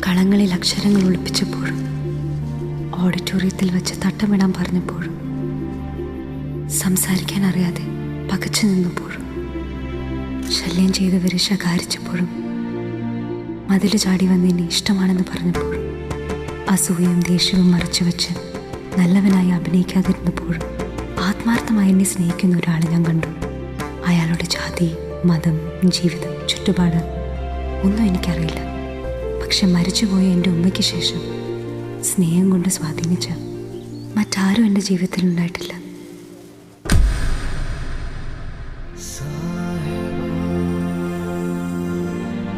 കളങ്ങളിൽ അക്ഷരങ്ങൾ ഒളിപ്പിച്ചപ്പോഴും ഓഡിറ്റോറിയത്തിൽ വെച്ച് തട്ടമിടാൻ പറഞ്ഞപ്പോഴും സംസാരിക്കാൻ അറിയാതെ പകച്ചു നിന്നപ്പോഴും ശല്യം ചെയ്തവരെ ശകാരിച്ചപ്പോഴും മതിൽ ചാടി വന്നതിനെ ഇഷ്ടമാണെന്ന് പറഞ്ഞപ്പോഴും അസൂയയും ദേഷ്യവും മറച്ചു വെച്ച് നല്ലവനായി അഭിനയിക്കാതിരുന്നപ്പോഴും ആത്മാർത്ഥമായി എന്നെ സ്നേഹിക്കുന്ന ഒരാളെ ഞാൻ കണ്ടു. അയാളുടെ ജാതി, മതം, ജീവിതം, ചുറ്റുപാട് ഒന്നും എനിക്കറിയില്ല. പക്ഷെ മരിച്ചുപോയ എൻ്റെ ഉമ്മയ്ക്ക് ശേഷം സ്നേഹം കൊണ്ട് സ്വാധീനിച്ച മറ്റാരും എൻ്റെ ജീവിതത്തിൽ ഉണ്ടായിട്ടില്ല.